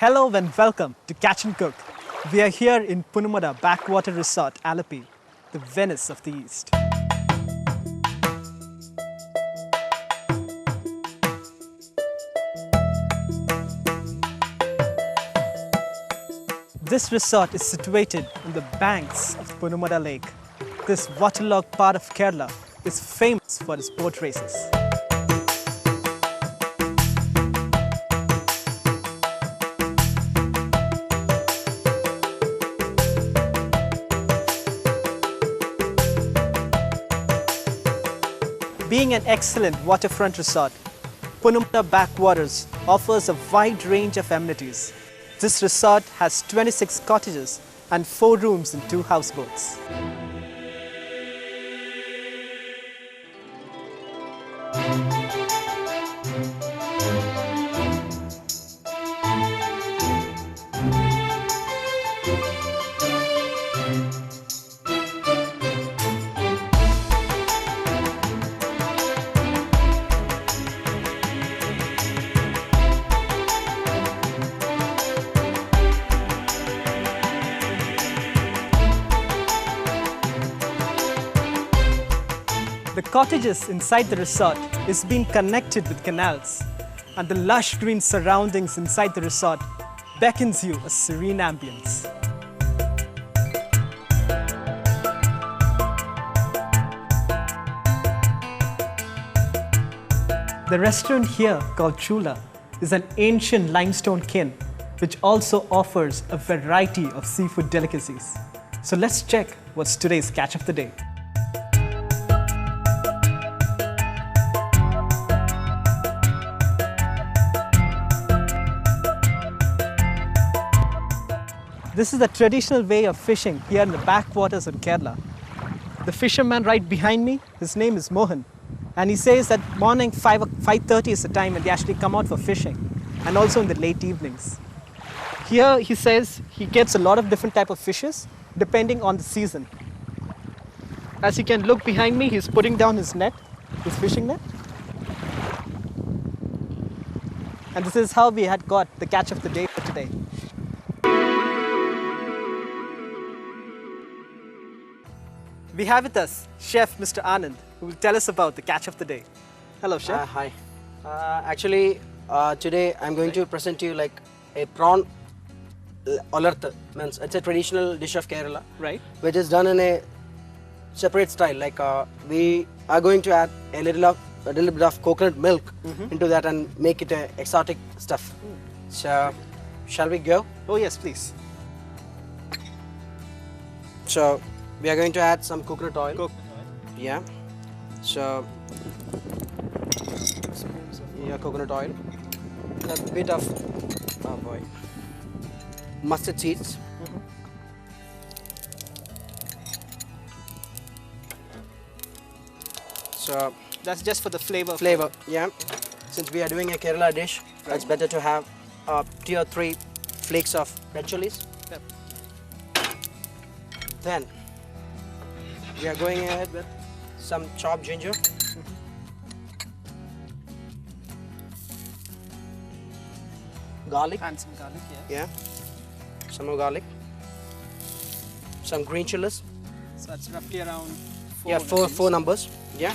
Hello and welcome to Catch and Cook. We are here in Punnamada Backwater Resort, Alleppey, the Venice of the East. This resort is situated on the banks of Punnamada Lake. This waterlogged part of Kerala is famous for its boat races. Being an excellent waterfront resort, Punnamada Backwaters offers a wide range of amenities. This resort has 26 cottages and 4 rooms and 2 houseboats. The cottages inside the resort is being connected with canals, and the lush green surroundings inside the resort beckons you a serene ambience. The restaurant here, called Chula, is an ancient limestone kiln which also offers a variety of seafood delicacies. So let's check what's today's catch of the day. This is the traditional way of fishing here in the backwaters in Kerala. The fisherman right behind me, his name is Mohan, and he says that morning 5:30 is the time when they actually come out for fishing, and also in the late evenings. Here he says he gets a lot of different type of fishes depending on the season. As you can look behind me, he's putting down his net, his fishing net. And this is how we had got the catch of the day for today. We have with us Chef Mr. Anand, who will tell us about the catch of the day. Hello, Chef. Hi. Actually, today I'm going to present to you like a prawn olarthu. Means it's a traditional dish of Kerala, Right. which is done in a separate style. Like we are going to add a little bit of coconut milk into that and make it a exotic stuff. So, shall we go? Oh yes, please. So, we are going to add some coconut oil. Coconut oil. Yeah. So, coconut oil. A bit of mustard seeds. So That's just for the flavor. flavor, yeah. Since we are doing a Kerala dish, it's better to have 2 or 3 flakes of red chilies. Yep. Then we are going ahead with some chopped ginger. Garlic. And some garlic, yeah. Yeah. Some more garlic. Some green chilies. So that's roughly around 4. Yeah, four numbers. Yeah.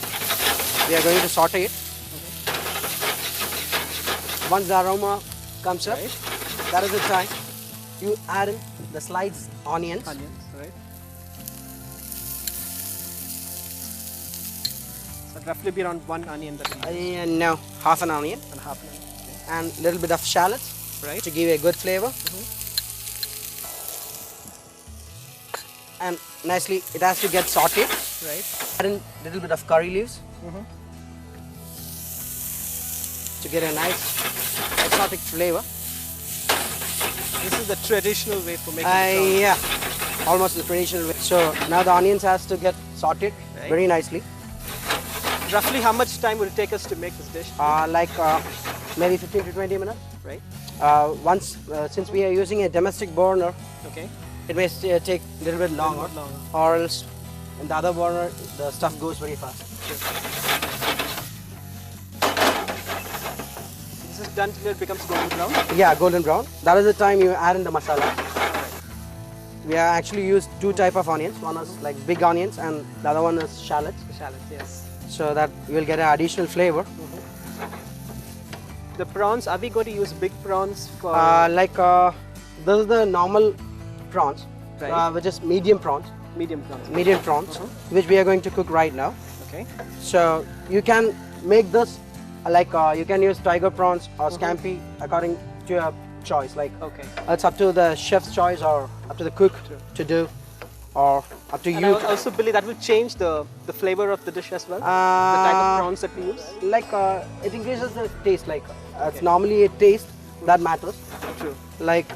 We are going to saute it. Once the aroma comes up, that is the time you add in the sliced onions. Onions, right. So roughly be around 1 onion that we use. No, half an onion And half an onion. Okay. and a little bit of shallots Right. to give a good flavor. And nicely, it has to get sauteed. Right. Add in a little bit of curry leaves to get a nice exotic flavor. This is the traditional way for making prawns. Yeah, almost the traditional way. So now the onions has to get sauteed Right. very nicely. Roughly how much time would it take us to make this dish? Maybe 15 to 20 minutes. Right. Since we are using a domestic burner, Okay. it may take a little bit longer, longer. or else in the other burner the stuff goes very fast. This is it until it becomes golden brown? Yeah, golden brown. That is the time you add in the masala. We have actually used two type of onions. One is like big onions and the other one is shallots. The shallots, yes. So that you will get an additional flavor. The prawns, are we going to use big prawns for? This is the normal prawns, Right. which is medium prawns. Medium prawns. Medium prawns, which we are going to cook right now. Okay. So you can make this like you can use tiger prawns or scampi according to your choice. Like Okay. it's up to the chef's choice or up to the cook to do, or up to And you. I also believe that will change the flavor of the dish as well. The type of prawns that we use. Like it increases the taste. Like it's normally a taste that matters. True. Like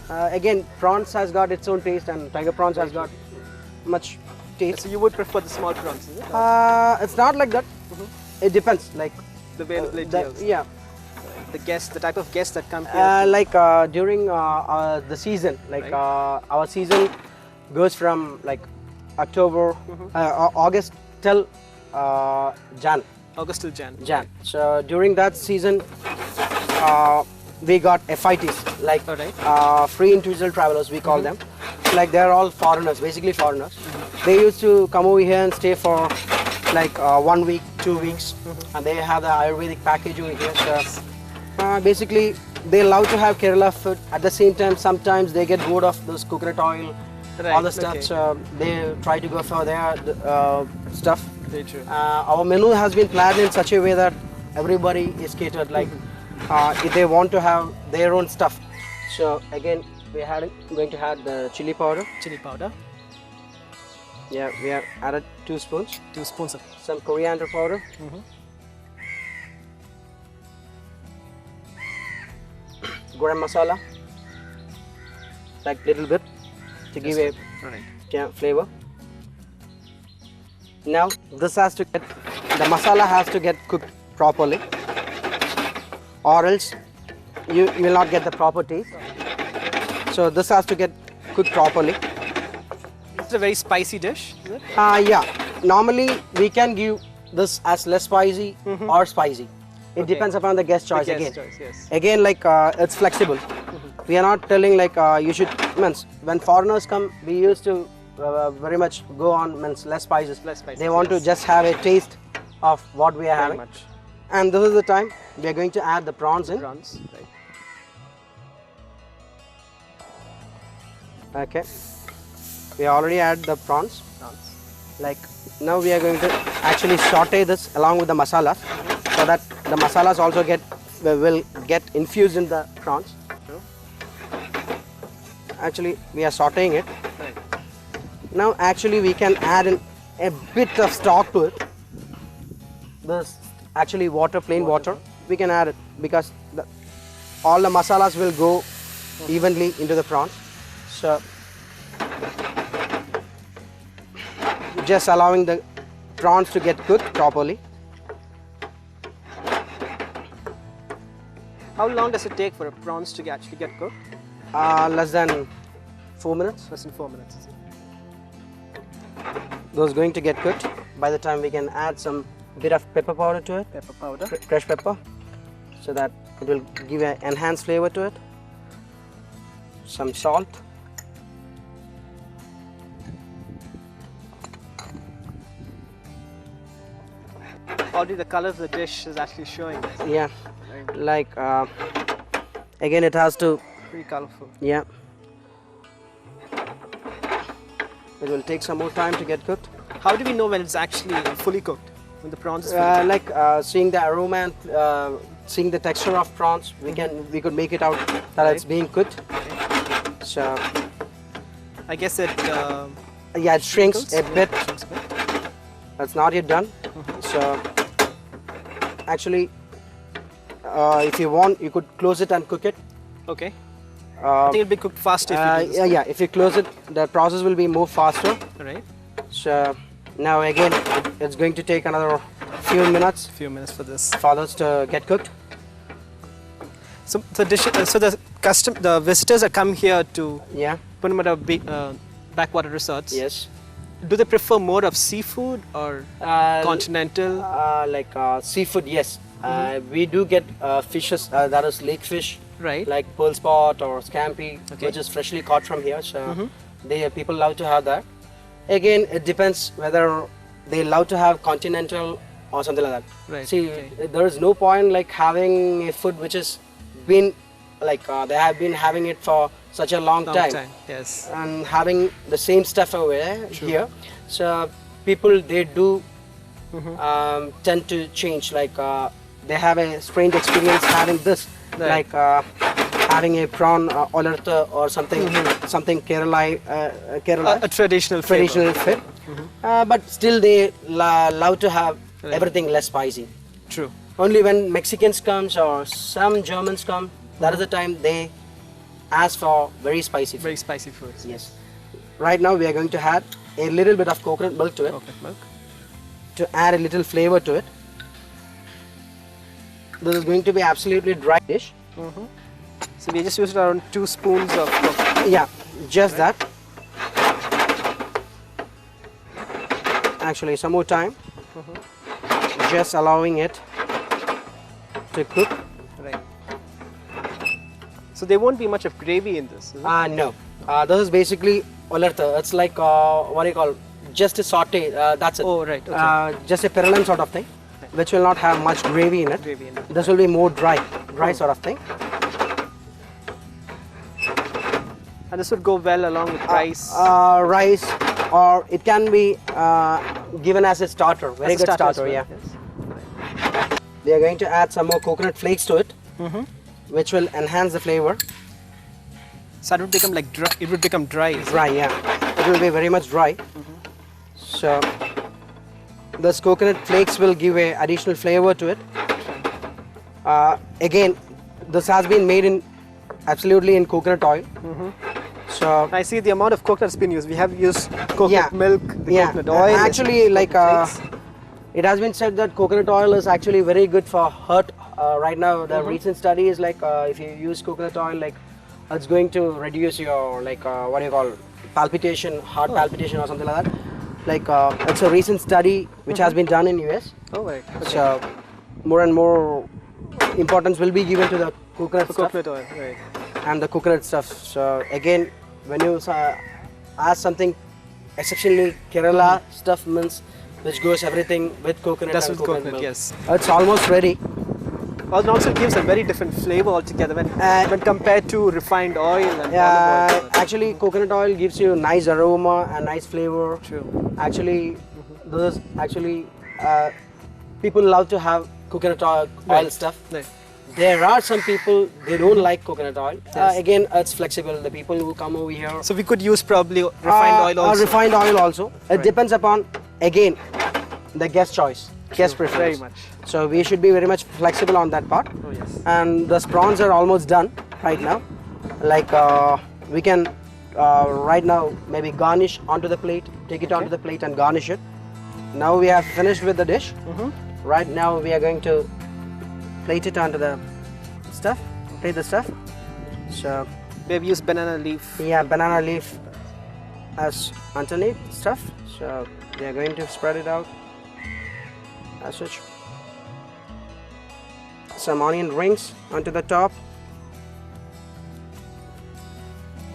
again, prawns has got its own taste, and tiger prawns has got much taste. So you would prefer the small prawns, is it? It's not like that. It depends. Like The availability yeah. the type of guests that come here. During the season, like our season goes from like October, August till Jan. August till Jan. Jan. So during that season, we got FITs, like free individual travelers, we call them. Like they're all foreigners, basically foreigners. They used to come over here and stay for like 1 week, 2 weeks, and they have the Ayurvedic package over here. So basically, they love to have Kerala food. At the same time, sometimes they get bored of this coconut oil, all the stuff. So they try to go for their stuff. Very true. Our menu has been planned in such a way that everybody is catered. Like if they want to have their own stuff. So again, we're going to add the chili powder. Chili powder. Yeah, we have added 2 spoons. 2 spoons of Some coriander powder. Garam masala. Like little bit to give a flavor. Now this has to get, the masala has to get cooked properly, or else you will not get the proper taste. So this has to get cooked properly. It's a very spicy dish, is it? Yeah. Normally we can give this as less spicy or spicy. It depends upon the guest choice again. Yes. Again, like it's flexible. We are not telling like you should. Means when foreigners come, we used to very much go on less spices. Less spices. They want to just have a taste of what we are having. Much. And this is the time we are going to add the prawns in. Prawns, right. Okay. We already add the prawns. Like now we are going to actually saute this along with the masalas, so that the masalas also will get infused in the prawns. Actually, we are sauteing it. Right. Now actually we can add in a bit of stock to it. This actually plain water. We can add it because all the masalas will go evenly into the prawns. So just allowing the prawns to get cooked properly. How long does it take for prawns to actually get cooked? Less than 4 minutes. Less than 4 minutes. Is it? Those going to get cooked. By the time we can add some bit of pepper powder to it. Pepper powder. Fresh pepper, so that it will give an enhanced flavor to it. Some salt. Already the color of the dish is actually showing. Yeah, like again it has to. Pretty colorful. Yeah. It will take some more time to get cooked. How do we know when it's actually fully cooked? When the prawns is fully cooked? Seeing the aroma and seeing the texture of prawns, we could make it out that it's being cooked. So I guess it yeah, it shrinks a bit. That's not yet done. So actually, if you want, you could close it and cook it. Okay. I think it'll be cooked faster if you do this. Yeah, if you close it, the process will be more faster. Right. So now again, it's going to take another few minutes. Few minutes for this. For this to get cooked. So the visitors that come here to Punnamada Backwater Resorts. Yes. Do they prefer more of seafood or continental? Seafood, yes. We do get fishes, that is lake fish, Right. like pearl spot or scampi, Okay. which is freshly caught from here. So people love to have that. Again, it depends whether they love to have continental or something like that. Right, See, okay. there is no point like having a food which has been like they have been having it for such a long time. Yes. And having the same stuff over here. So people, they do tend to change, like they have a strange experience having this, Right. like having a prawn olerta or something, something Kerala, A traditional flavor. traditional food. But still they love to have Right. everything less spicy. True. Only when Mexicans comes or some Germans come, that is the time they ask for very spicy food. Very spicy foods. Yes. Right now we are going to add a little bit of coconut milk to it, Coconut milk. to add a little flavor to it. This is going to be absolutely dry dish. So we just used around 2 spoons of coconut. Yeah, just that. Actually, some more time. Just allowing it to cook. Right. So there won't be much of gravy in this, is it? No. This is basically olerta. It's like what do you call? Just a saute. That's it. Oh, right. Okay. Just a perlin sort of thing, which will not have much gravy in it. Gravy in it. This will be more dry sort of thing. And this would go well along with rice. Rice, or it can be given as a starter. Very As a good starter as starter, well, yeah. yes. We are going to add some more coconut flakes to it, which will enhance the flavor. So it would become like dry. It would become dry. Is it? Dry, yeah. It will be very much dry. So this coconut flakes will give a additional flavor to it. Again, this has been made in absolutely in coconut oil. So I see the amount of coconut has been used. We have used coconut Yeah. milk, the yeah, coconut oil. actually, like flakes. it has been said that coconut oil is actually very good for heart. Right now, the recent study is like if you use coconut oil, like it's going to reduce your like what do you call palpitation, heart palpitation or something like that. Like it's a recent study which has been done in US. Oh, right. Okay. So more and more importance will be given to the coconut The stuff coconut oil, right. and the coconut stuff. So again, when you ask something exceptionally Kerala stuff means which goes everything with coconut That's and with coconut coconut, milk. yes. It's almost ready. It also gives a very different flavor altogether when compared to refined oil and olive oil. Actually, coconut oil gives you nice aroma and nice flavor. True. Actually, this is actually people love to have coconut oil stuff. Right. There are some people they don't like coconut oil. Yes. Again, it's flexible. The people who come over here. So we could use probably refined oil also. Refined oil also. It depends upon again the guest choice, guest True, preference. very much. So we should be very much flexible on that part. Oh, yes. And the prawns are almost done right now. Like we can right now maybe garnish onto the plate, take it onto the plate and garnish it. Now we have finished with the dish. Right now we are going to plate it onto the stuff, plate the stuff. So We have used banana leaf. yeah, banana leaf as underneath stuff. So we are going to spread it out as such. Some onion rings onto the top.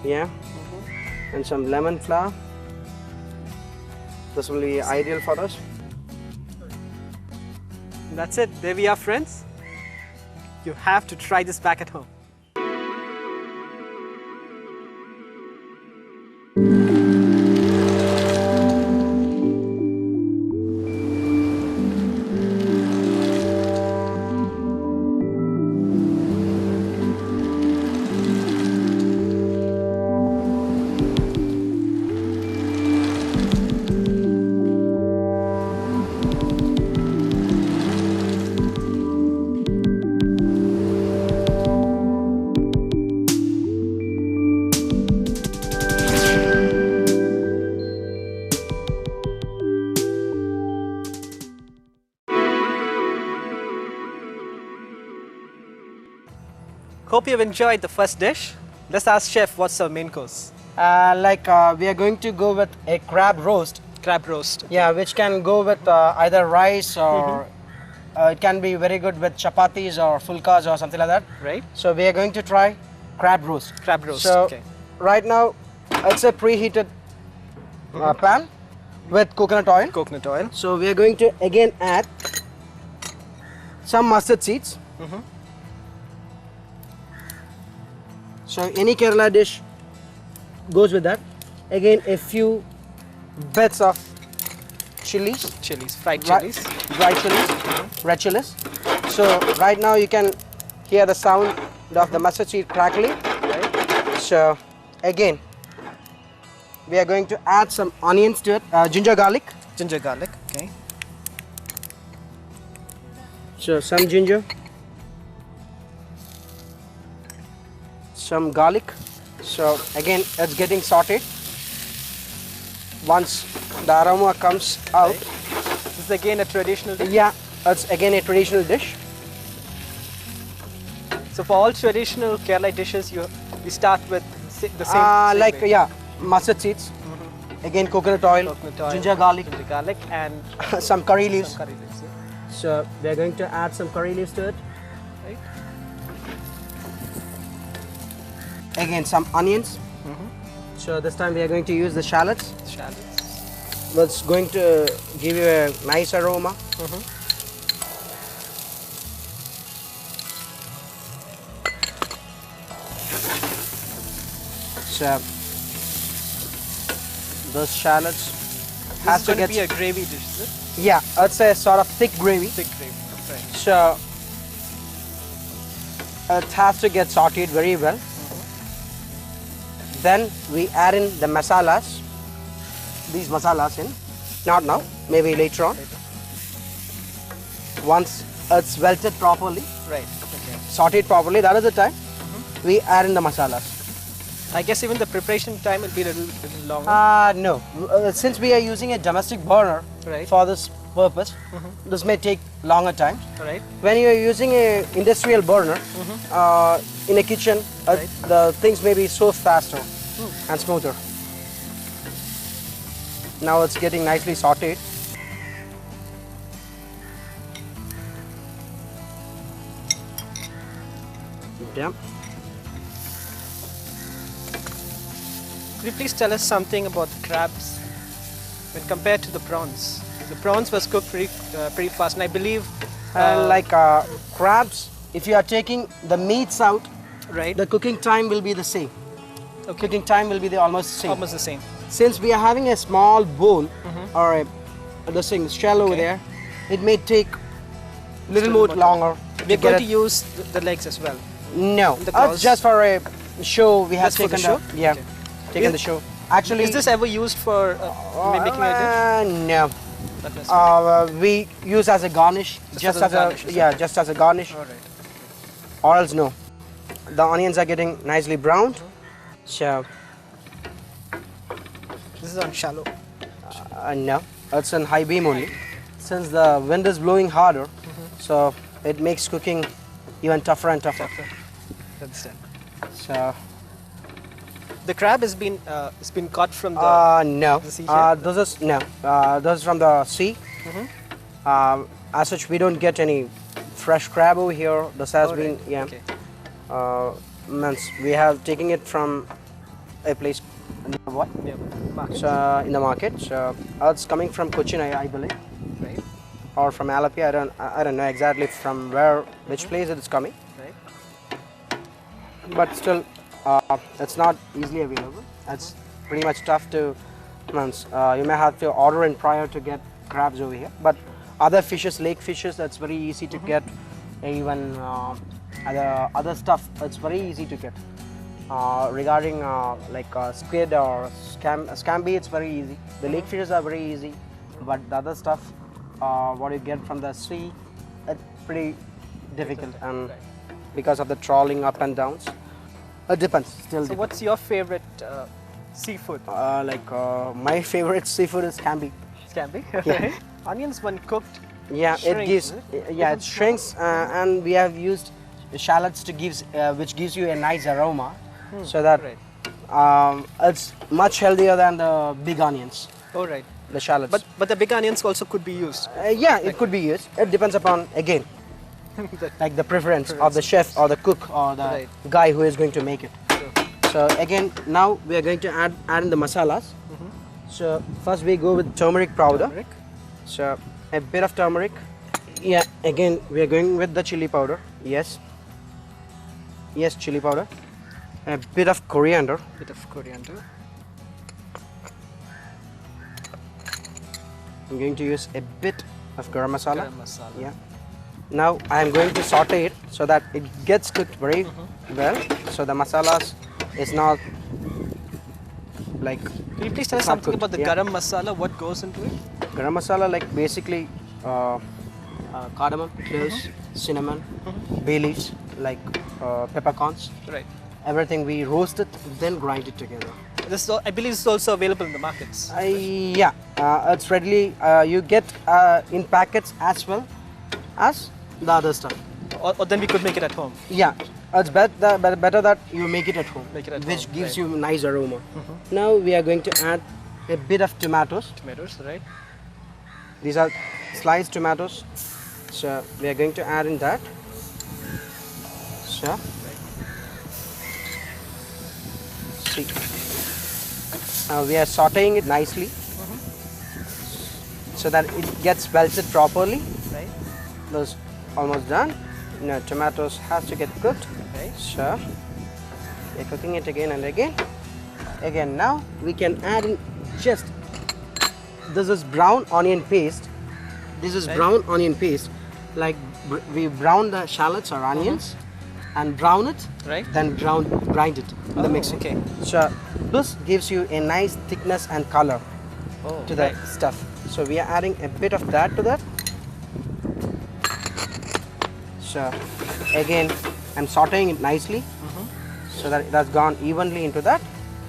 Yeah, and some lemon flour. This will be ideal for us. That's it. There we are, friends. You have to try this back at home. Hope you've enjoyed the first dish. Let's ask Chef what's our main course. We are going to go with a crab roast. Crab roast. Yeah, which can go with either rice or It can be very good with chapatis or fulkas or something like that. Right. So we are going to try crab roast. Crab roast. So Okay. right now it's a preheated pan with coconut oil. Coconut oil. So we are going to again add some mustard seeds. So any Kerala dish goes with that. Again, a few bits of chilies, Fried chilies. dried chilies, red chilies. So right now you can hear the sound of the mustard seed crackling. Right. So again, we are going to add some onions to it, ginger garlic. Ginger garlic. Okay. So some ginger, some garlic. So again, it's getting sauteed. Once the aroma comes out, This is again a traditional dish. yeah, it's again a traditional dish. So for all traditional Kerala dishes, you start with the same Like way. yeah, mustard seeds. Again, coconut oil, Coconut oil, ginger garlic, and some curry leaves. some curry leaves. Yeah. So we're going to add some curry leaves to it. Right. Again, some onions. So this time we are going to use the shallots. Shallots. That's going to give you a nice aroma. So those shallots This has is to going to get be a gravy dish, is it? yeah, it's a sort of thick gravy. Thick gravy. Right. So it has to get sauteed very well. Then we add in the masalas. These masalas in, not now, maybe later on. Once it's welted properly, Right. Okay. sauteed properly, that is the time we add in the masalas. I guess even the preparation time will be a little longer. No, since we are using a domestic burner Right. for this purpose, this may take longer time. Right. When you are using a industrial burner in a kitchen, Right. the things may be so faster and smoother. Now it's getting nicely sauteed. Yeah. Could you please tell us something about the crabs when compared to the prawns? The prawns was cooked pretty fast, and I believe Like crabs, if you are taking the meats out, right. the cooking time will be the same. Okay. Cooking time will be almost the same. Almost the same. Since we are having a small bowl or this thing shell over Okay. there, it may take a little Still more more longer. We're get going to it. use the legs as well. No, the claws? just for a show. We have Just for the taken show? yeah, Okay. taken Is- the show. Actually, Is this ever used for making a dish? No. Not necessarily. We use as a garnish, Just as a garnish, is it? just as a garnish, All right. or else no. The onions are getting nicely browned, so This is on shallow. no, it's on high beam only. Since the wind is blowing harder, so it makes cooking even tougher and tougher. Understand. So The crab has been it's been caught from the. no, the sea here? this is no, this is from the sea. As such, we don't get any fresh crab over here. This has All been right. Okay. means we have taken it from a place what? Yeah. Market. So, in the market. So it's coming from Cochin, I believe, Right. or from Alapi. I don't know exactly from where, which place it is coming. Right. But still, it's not easily available. It's pretty much tough to. Means you may have to order in prior to get crabs over here. But other fishes, lake fishes, that's very easy to get. Even other stuff, it's very easy to get. Regarding like squid or scampi, it's very easy. The lake fishes are very easy, but the other stuff, what you get from the sea, it's pretty difficult, and because of the trawling up and downs, it depends. Still, So, what's your favorite seafood? my favorite seafood is scampi. Scampi. Yeah. Onions, when cooked. Yeah, Shrinks, it gives. is it? Yeah, it shrinks, and we have used shallots to which gives you a nice aroma, so that Right. it's much healthier than the big onions. All right. the shallots. But the big onions also could be used. Yeah, it could be used. It depends upon, again, like the preference of the chef or the cook or the guy who is going to make it. So again, now we are going to add in the masalas. So first we go with turmeric powder. So a bit of turmeric. Yeah, again we are going with the chili powder. Yes, chili powder. A bit of coriander. I'm going to use a bit of garam masala. Yeah. Now I am going to saute it so that it gets cooked very well. So the masalas is not like. Can you please tell us something about the garam masala? What goes into it? Garam masala, like basically cardamom, cloves, cinnamon, bay leaves, like peppercorns. Right. Everything we roast it, then grind it together. This is, I believe this is also available in the markets. Yeah, it's readily, you get in packets as well as the other stuff. Or then we could make it at home. Yeah, it's better that you make it at home, which gives you nice aroma. Now we are going to add a bit of tomatoes. Right. These are sliced tomatoes. So we are going to add in that. So, see. We are sauteing it nicely so that it gets melted properly. Right. Those almost done. Now tomatoes have to get cooked. Right. So we are cooking it again and again. Again, now we can add in just, this is brown onion paste. This is brown onion paste. Like we brown the shallots or onions and brown it, then grind it in the mixer. Okay. So this gives you a nice thickness and color to the stuff. So we are adding a bit of that to that. So again, I'm sauteing it nicely so that it has gone evenly into that.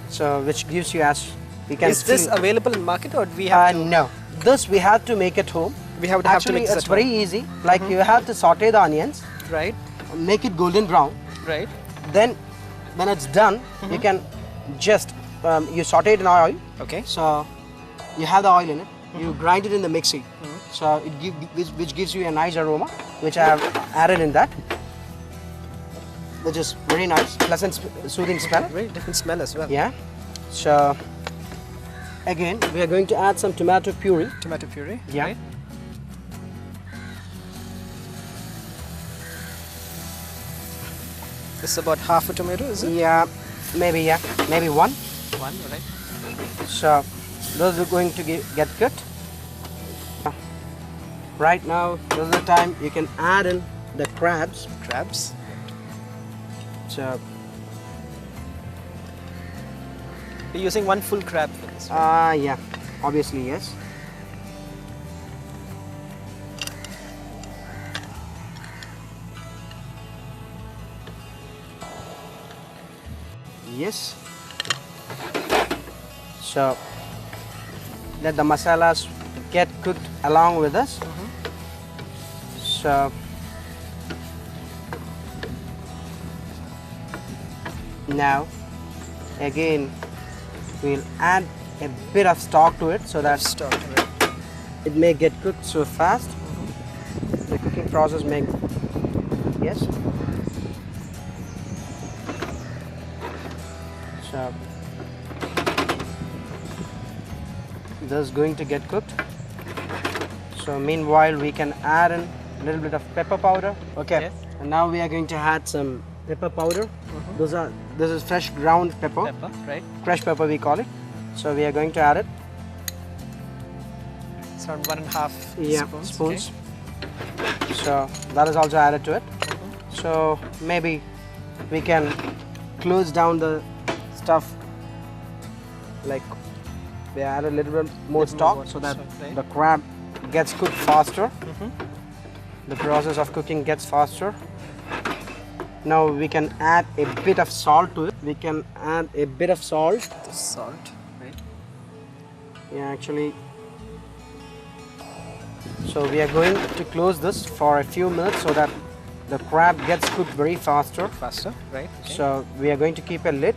So which gives you, as we can. Is this available in market, or do we have to? No, this we have to make at home. We have to Actually, mix it it's at very home. easy. Like you have to saute the onions, Right. make it golden brown. Right. Then when it's done, you can just you saute it in oil. Okay. So you have the oil in it. You grind it in the mixie. So it which gives you a nice aroma, which I have added in that, which is very nice, pleasant, soothing smell. Very different smell as well. Yeah. So again, we are going to add some tomato puree. Tomato puree. Yeah. Right. This is about half a tomato, is it? Yeah, maybe one. One, right. So those are going to get cooked. Right now, this is the time you can add in the crabs. Crabs. So You're using one full crab for this, right? yeah, obviously yes. Yes. So let the masalas get cooked along with us. So now again we'll add a bit of stock to it so that it may get cooked so fast. The cooking process may, yes. So this is going to get cooked. So meanwhile we can add in a little bit of pepper powder. Okay. Yes. And now we are going to add some pepper powder. This is fresh ground pepper. Pepper, right? Fresh pepper we call it. So we are going to add it. It's around 1.5 spoons. Okay. So that is also added to it. So maybe we can close down the stuff, like we add a little bit more stock so that the crab gets cooked faster. The process of cooking gets faster. Now we can add a bit of salt to it. We can add a bit of salt. The salt, right? Yeah, actually. So we are going to close this for a few minutes so that the crab gets cooked very faster. Faster, right? Okay. So we are going to keep a lid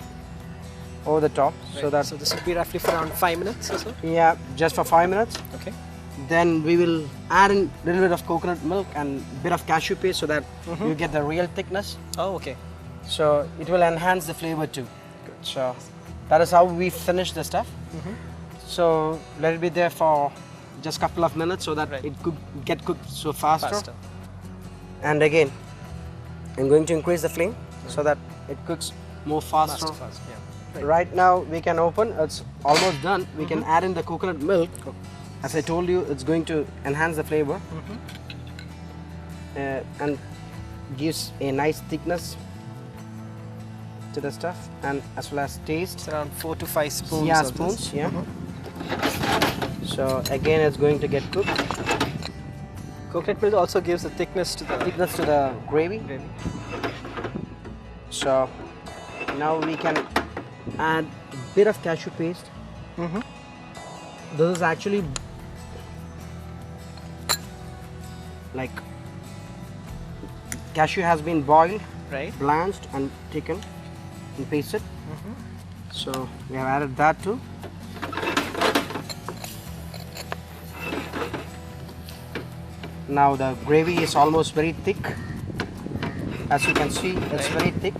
over the top, so that So this will be roughly for around 5 minutes or so? yeah, just for 5 minutes. Okay. Then we will add in a little bit of coconut milk and bit of cashew paste so that you get the real thickness. Oh, okay. So it will enhance the flavor too. Good. So that is how we finish the stuff. So let it be there for just a couple of minutes so that it could get cooked so faster. And again, I'm going to increase the flame so that it cooks more faster. Yeah. Right now we can open, it's almost done. We can add in the coconut milk. As I told you, it's going to enhance the flavor and gives a nice thickness to the stuff, and as well as taste. It's around 4 to 5 spoons. Yeah, of spoons. this. Yeah. So again, it's going to get cooked. Coconut milk also gives a thickness to the gravy. So now we can add a bit of cashew paste. This is actually like cashew has been boiled, blanched and taken and pasted. So we have added that too. Now the gravy is almost very thick. As you can see, it's very thick.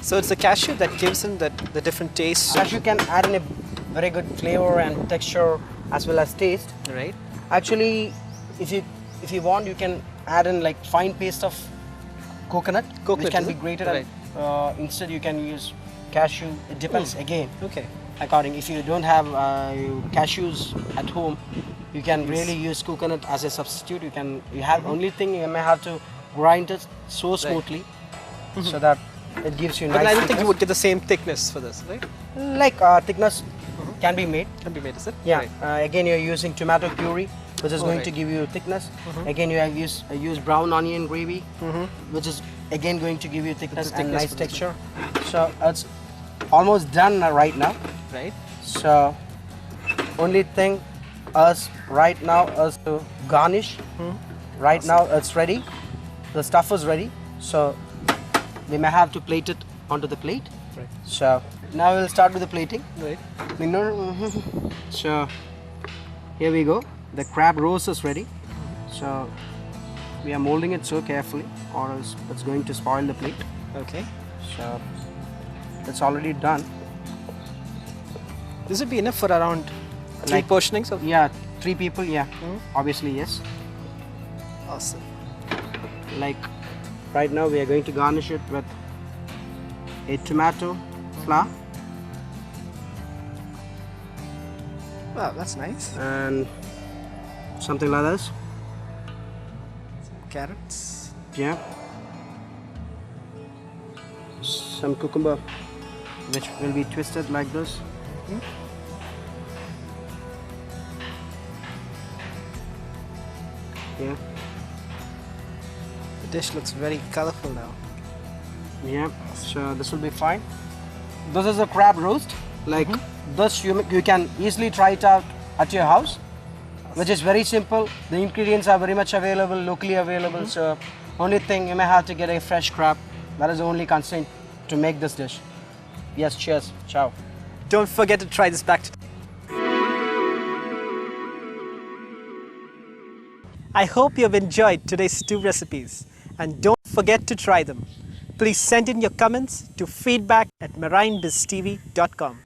So it's the cashew that gives him the different tastes. Cashew can add in a very good flavor and texture as well as taste. Right. Actually, if you want, you can add in like fine paste of coconut which can be grated. And, instead, you can use cashew. It depends again. Okay. According, if you don't have cashews at home, you can really use coconut as a substitute. You have only thing you may have to grind it so smoothly so that it gives you nice. But I don't thickness. think you would get the same thickness for this, right? Like thickness can be made. Can be made, is it? Yeah. Again, you're using tomato puree, which is going to give you thickness. Again, you have used brown onion gravy, which is again going to give you thickness and nice texture. So it's almost done right now. Right. So only thing right now is to garnish. Right now it's ready. The stuff is ready. So we may have to plate it onto the plate. Right. So now we'll start with the plating. Right. So here we go. The crab roast is ready. So we are molding it so carefully or else it's going to spoil the plate. Okay. So it's already done. This would be enough for around 3 portionings of? Yeah, 3 people, yeah. Obviously, yes. Awesome. Like right now we are going to garnish it with a tomato flour. Wow, that's nice. And something like this. Some carrots. Yeah. Some cucumber, which will be twisted like this. Yeah. The dish looks very colorful now. Yeah. So this will be fine. This is a crab roast. Like this, you can easily try it out at your house, which is very simple. The ingredients are very much available, locally available. So only thing, you may have to get a fresh crab. That is the only constraint to make this dish. Yes, cheers. Ciao. Don't forget to try this back today. I hope you have enjoyed today's stew recipes and don't forget to try them. Please send in your comments to feedback@marinebiztv.com.